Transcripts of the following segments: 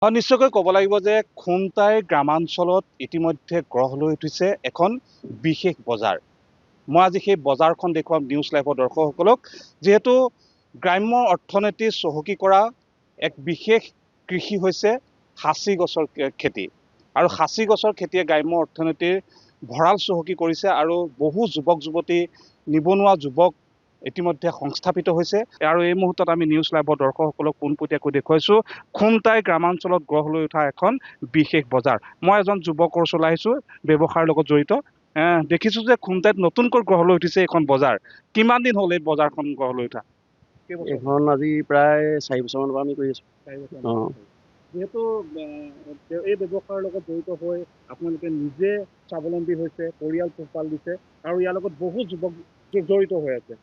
নিশ্চয়কৈ ক'ব লাগিব যে খুমটাই গ্ৰামাঞ্চলত ইতিমধ্যে গঢ় লৈ উঠিছে এখন বিশেষ বজাৰ। মই আজি সেই বজাৰখন দেখুৱাম নিউজ লাইভৰ দৰ্শকসকলক, যিহেতু গ্ৰাম্য অৰ্থনীতি চহকী কৰা এক বিশেষ কৃষি হৈছে সাঁচি গছৰ খেতি। আৰু সাঁচি গছৰ খেতিয়ে গ্ৰাম্য অৰ্থনীতিৰ ভঁৰাল চহকী কৰিছে আৰু বহু যুৱক যুৱতী, নিবনুৱা যুৱক ইতিমধ্যে সংস্থাপিত হৈছে। আৰু এই মুহূৰ্তত আমি নিউজ লাইভৰ দৰ্শকসকলক পোনপটীয়াকৈ দেখুৱাইছোঁ খুমটাই গ্ৰামাঞ্চলত গঢ় লৈ উঠা এখন বিশেষ বজাৰ। মই এজন যুৱকৰ ওচৰলৈ আহিছোঁ, ব্যৱসায়ৰ লগত জড়িত। দেখিছোঁ যে খুমটাইত নতুনকৈ গঢ় লৈ উঠিছে এইখন বজাৰ। কিমান দিন হ'ল এই বজাৰখন গঢ় লৈ উঠা? এইখন আজি প্ৰায় 4 বছৰমানৰ পৰা আমি কৰি আছোঁ। যিহেতু এই ব্যৱসায়ৰ লগত জড়িত হৈ আপোনালোকে নিজে স্বাৱলম্বী হৈছে, পৰিয়াল পোহপাল দিছে আৰু ইয়াৰ লগত বহু যুৱক জড়িত হৈ আছে।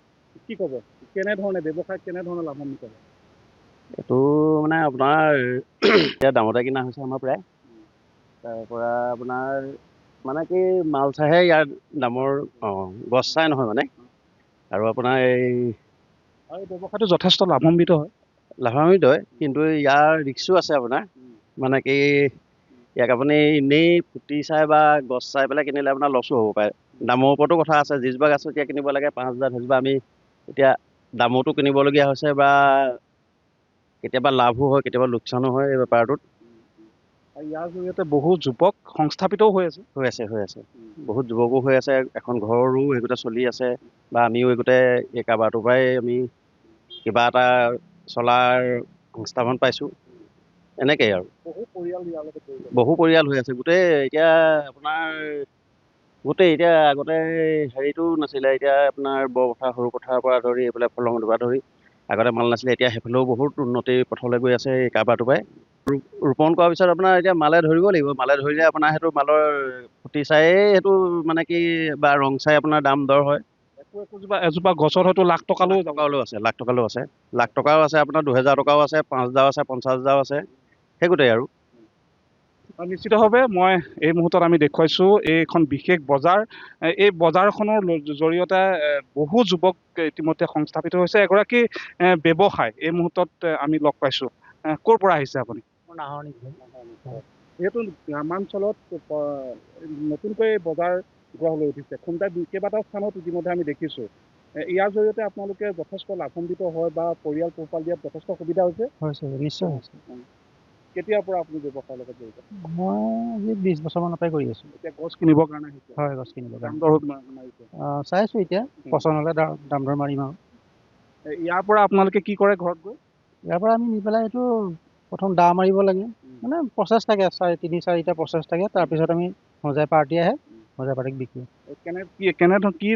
কি ক'ব, কেনেধৰণে ব্যৱসায়ত কেনেধৰণে লাভান্বিত হয়? এইটো মানে আপোনাৰ এতিয়া দামতে কিনা হৈছে আমাৰ প্ৰায়। তাৰ পৰা আপোনাৰ মানে কি মাল চাইহে ইয়াৰ দামৰ গছ চাই নহয় মানে। আৰু আপোনাৰ এই ব্যৱসায়টো যথেষ্ট লাভান্বিত হয়। লাভান্বিত হয়, কিন্তু ইয়াৰ ৰিক্সো আছে আপোনাৰ। মানে কি ইয়াক আপুনি এনেই ফুটি চাই বা গছ চাই পেলাই কিনিলে আপোনাৰ লছো হ'ব পাৰে। দামৰ ওপৰতো কথা আছে। যিজোপা গাছ এতিয়া কিনিব লাগে 5,000, সেইজোপা আমি এতিয়া দামতো কিনিবলগীয়া হৈছে বা কেতিয়াবা লাভো হয়, কেতিয়াবা লোকচানো হয় এই বেপাৰটোত। ইয়াৰ জৰিয়তে বহু যুৱক সংস্থাপিতও হৈ আছে। হৈ আছে। বহুত যুৱকো হৈ আছে, এখন ঘৰো এইগোটা চলি আছে বা আমিও এইগোটে এই কাৰবাৰটোৰ পৰাই আমি কিবা এটা চলাৰ সংস্থাপন পাইছোঁ। এনেকেই আৰু বহু পৰিয়াল হৈ আছে। গোটেই এতিয়া আপোনাৰ এতিয়া আগতে হেৰিটো নাছিলে, এতিয়া আপোনাৰ বৰপথাৰ সৰু পথাৰৰ পৰা ধৰি এইফালে ফলঙৰ পৰা ধৰি আগতে মাল নাছিলে, এতিয়া সেইফালেও বহুত উন্নতিৰ পথলৈ গৈ আছে এই কাৰবাৰটোৰ পৰাই। ৰোপণ কৰাৰ পিছত আপোনাৰ এতিয়া মালে ধৰিব লাগিব। মালে ধৰিলে আপোনাৰ সেইটো মালৰ ফুটি চায়ে সেইটো মানে কি বা ৰং চাই আপোনাৰ দাম দৰ হয়। এজোপা গছত হয়তো লাখ টকালৈও আছে, লাখ টকালৈও আছে। লাখ টকাও আছে, আপোনাৰ 2,000 টকাও আছে, 5,000 আছে, 50,000 আছে, সেইগোটেই আৰু। নিশ্চিতভাৱে মই এই মুহূৰ্তত আমি দেখুৱাইছোঁ এইখন বিশেষ বজাৰ। এই বজাৰখনৰ জৰিয়তে বহু যুৱক ইতিমধ্যে সংস্থাপিত হৈছে। এগৰাকী ব্যৱসায় এই মুহূৰ্তত আমি লগ পাইছোঁ। ক'ৰ পৰা আহিছে আপুনি? যিহেতু গ্ৰামাঞ্চলত নতুনকৈ বজাৰ গঢ় লৈ উঠিছে, খুমটাই কেইবাটাও স্থানত ইতিমধ্যে আমি দেখিছোঁ। ইয়াৰ জৰিয়তে আপোনালোকে যথেষ্ট লাভান্বিত হয় বা পৰিয়াল পোহপাল দিয়াত যথেষ্ট সুবিধা হৈছে? নিশ্চয় হৈছে। কেতিয়াৰ পৰা আপুনি ব্যৱসায়ৰ লগত জড়িত? মই আজি 20 বছৰমানৰ পৰাই কৰি আছোঁ। এতিয়া গছ কিনিবৰ কাৰণে আহিছে? হয়, গছ কিনিবৰ দাম কাৰণে। দৰ মাৰিছে? চাইছোঁ এতিয়া, পচন্দ হ'লে দাম দৰ মাৰিম আৰু। ইয়াৰ পৰা আপোনালোকে কি কৰে ঘৰত গৈ? ইয়াৰ পৰা আমি নি পেলাই এইটো প্ৰথম দা মাৰিব লাগে, মানে প্ৰচেছ থাকে, 3-4টা প্ৰচেছ থাকে। তাৰপিছত আমি সজাই পাৰ্টি আহে, সজাই পাৰ্টিক বিকোঁ। কি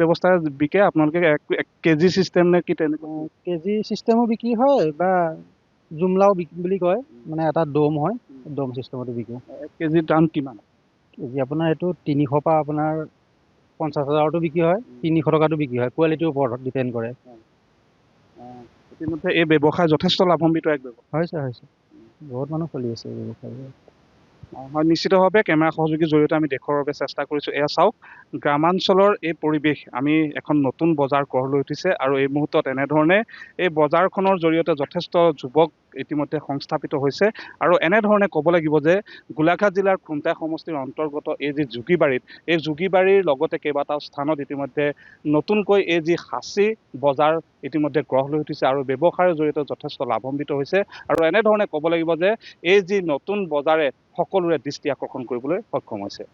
ব্যৱস্থাৰে বিকে আপোনালোকে? এক কেজি চিষ্টেম নে কি তেনেকুৱা? কেজি চিষ্টেমো বিক্ৰী হয় বা জুমলাও বুলি কয়, মানে এটা দম হয়, দম চিষ্টেমতো বিকোঁ। 1 কেজিৰ দাম কিমান? কেজি আপোনাৰ এইটো 300 পৰা আপোনাৰ 50,000তো বিক্ৰী হয়, 300 টকাতো বিক্ৰী হয়। কোৱালিটিৰ ওপৰত ডিপেণ্ড কৰে। ইতিমধ্যে এই ব্যৱসায় যথেষ্ট লাভান্বিত এক ব্যৱসায়। হৈছে। বহুত মানুহ চলি আছে এই ব্যৱসায়। হয়, নিশ্চিতভাৱে কেমেৰা সহযোগীৰ জৰিয়তে আমি দেখুৱাৰ বাবে চেষ্টা কৰিছোঁ। এয়া চাওক, গ্ৰামাঞ্চলৰ এই পৰিৱেশ। আমি এখন নতুন বজাৰ গঢ় লৈ উঠিছে আৰু এই মুহূৰ্তত এনেধৰণে এই বজাৰখনৰ জৰিয়তে যথেষ্ট যুৱক ইতিমধ্যে সংস্থাপিত হৈছে। আৰু এনেধৰণে ক'ব লাগিব যে গোলাঘাট জিলাৰ খুমটাই সমষ্টিৰ অন্তৰ্গত এই যি যোগীবাৰীত, এই যোগীবাৰীৰ লগতে কেইবাটাও স্থানত ইতিমধ্যে নতুনকৈ এই যি সাঁচি বজাৰ ইতিমধ্যে গঢ় লৈ উঠিছে আৰু ব্যৱসায়ৰ জৰিয়তে যথেষ্ট লাভান্বিত হৈছে। আৰু এনেধৰণে ক'ব লাগিব যে এই যি নতুন বজাৰে সকলোৰে দৃষ্টি আকৰ্ষণ কৰিবলৈ সক্ষম হৈছে।